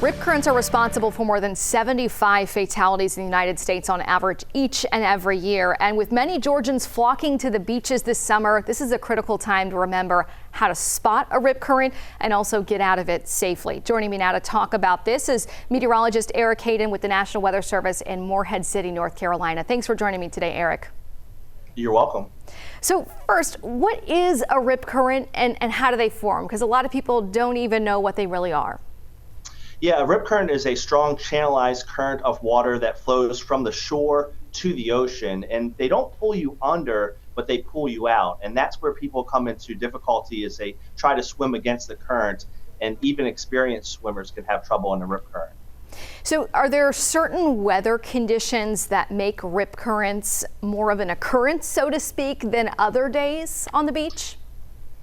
Rip currents are responsible for more than 75 fatalities in the United States on average each and every year. And with many Georgians flocking to the beaches this summer, this is a critical time to remember how to spot a rip current and also get out of it safely. Joining me now to talk about this is meteorologist Erik Heden with the National Weather Service in Morehead City, North Carolina. Thanks for joining me today, Erik. You're welcome. So first, what is a rip current and how do they form? Because a lot of people don't even know what they really are. Yeah, a rip current is a strong channelized current of water that flows from the shore to the ocean, and they don't pull you under, but they pull you out. And that's where people come into difficulty as they try to swim against the current, and even experienced swimmers can have trouble in a rip current. So are there certain weather conditions that make rip currents more of an occurrence, so to speak, than other days on the beach?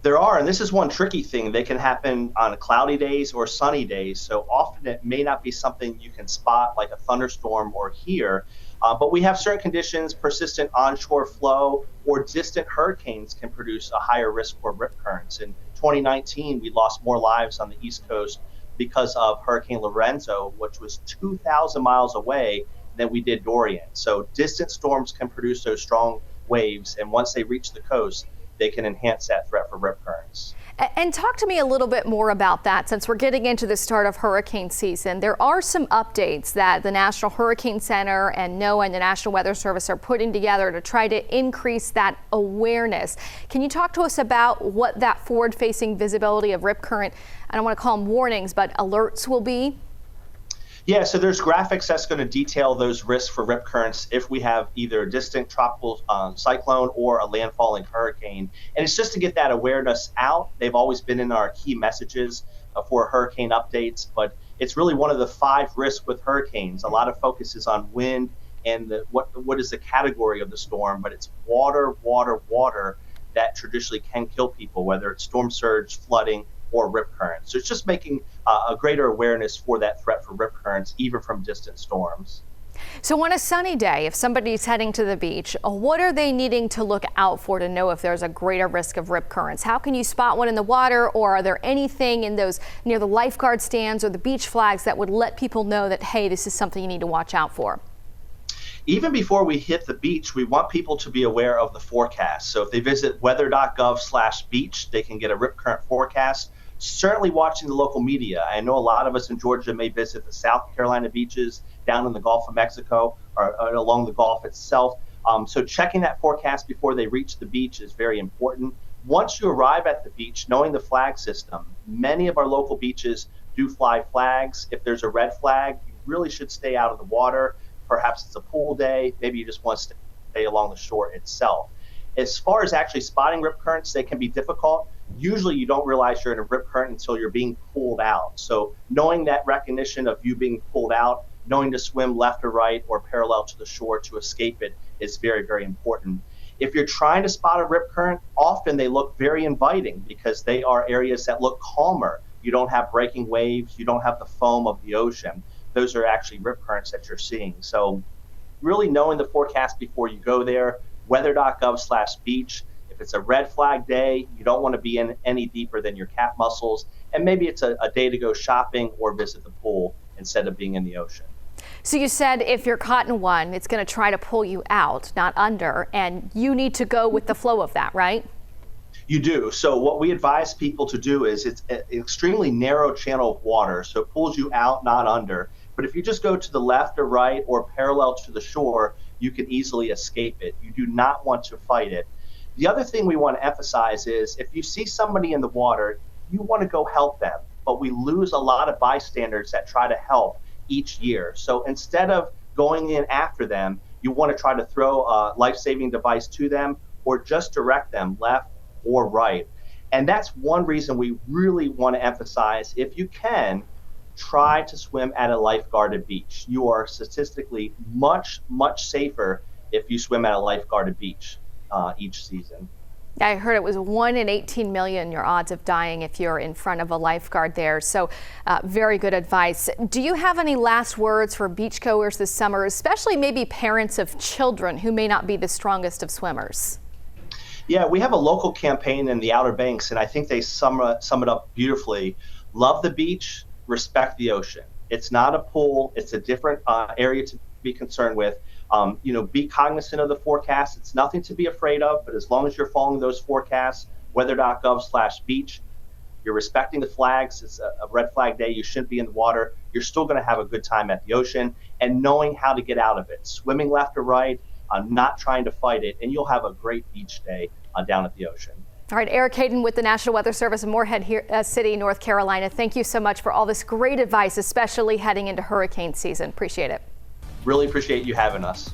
There are, and this is one tricky thing. They can happen on cloudy days or sunny days, so often it may not be something you can spot like a thunderstorm or hear, but we have certain conditions. Persistent onshore flow or distant hurricanes can produce a higher risk for rip currents. In 2019, we lost more lives on the East Coast because of Hurricane Lorenzo, which was 2,000 miles away, than we did Dorian. So distant storms can produce those strong waves, and once they reach the coast, they can enhance that threat for rip currents. And talk to me a little bit more about that. Since we're getting into the start of hurricane season, there are some updates that the National Hurricane Center and NOAA and the National Weather Service are putting together to try to increase that awareness. Can you talk to us about what that forward-facing visibility of rip current, I don't want to call them warnings, but alerts will be? Yeah, so there's graphics that's going to detail those risks for rip currents if we have either a distant tropical cyclone or a landfalling hurricane. And it's just to get that awareness out. They've always been in our key messages for hurricane updates, but it's really one of the 5 risks with hurricanes. A lot of focus is on wind and what is the category of the storm, but it's water that traditionally can kill people, whether it's storm surge, flooding, or rip currents. So it's just making a greater awareness for that threat for rip currents, even from distant storms. So on a sunny day, if somebody's heading to the beach, what are they needing to look out for to know if there's a greater risk of rip currents? How can you spot one in the water, or are there anything in those near the lifeguard stands or the beach flags that would let people know that, hey, this is something you need to watch out for? Even before we hit the beach, we want people to be aware of the forecast. So if they visit weather.gov/beach, they can get a rip current forecast. Certainly watching the local media. I know a lot of us in Georgia may visit the South Carolina beaches, down in the Gulf of Mexico, or along the Gulf itself. So checking that forecast before they reach the beach is very important. Once you arrive at the beach, knowing the flag system, many of our local beaches do fly flags. If there's a red flag, you really should stay out of the water. Perhaps it's a pool day. Maybe you just want to stay along the shore itself. As far as actually spotting rip currents, they can be difficult. Usually you don't realize you're in a rip current until you're being pulled out. So knowing that recognition of you being pulled out, knowing to swim left or right or parallel to the shore to escape it is very, very important. If you're trying to spot a rip current, often they look very inviting because they are areas that look calmer. You don't have breaking waves. You don't have the foam of the ocean. Those are actually rip currents that you're seeing. So really knowing the forecast before you go there, weather.gov/beach. If it's a red flag day, you don't want to be in any deeper than your calf muscles. And maybe it's a day to go shopping or visit the pool instead of being in the ocean. So you said if you're caught in one, it's going to try to pull you out, not under, and you need to go with the flow of that, right? You do. So what we advise people to do is it's an extremely narrow channel of water, so it pulls you out, not under. But if you just go to the left or right or parallel to the shore, you can easily escape it. You do not want to fight it. The other thing we want to emphasize is if you see somebody in the water, you want to go help them. But we lose a lot of bystanders that try to help each year. So instead of going in after them, you want to try to throw a life-saving device to them or just direct them left or right. And that's one reason we really want to emphasize, if you can, try to swim at a lifeguarded beach. You are statistically much, much safer if you swim at a lifeguarded beach each season. I heard it was 1 in 18 million your odds of dying if you're in front of a lifeguard there. So very good advice. Do you have any last words for beachgoers this summer, especially maybe parents of children who may not be the strongest of swimmers? Yeah, we have a local campaign in the Outer Banks, and I think they sum it up beautifully. Love the beach, respect the ocean. It's not a pool. It's a different area to be concerned with. Be cognizant of the forecast. It's nothing to be afraid of, but as long as you're following those forecasts, weather.gov/beach, you're respecting the flags. It's a red flag day. You shouldn't be in the water. You're still going to have a good time at the ocean, and knowing how to get out of it, swimming left or right, not trying to fight it, and you'll have a great beach day down at the ocean. All right, Erik Heden with the National Weather Service in Morehead City, North Carolina. Thank you so much for all this great advice, especially heading into hurricane season. Appreciate it. Really appreciate you having us.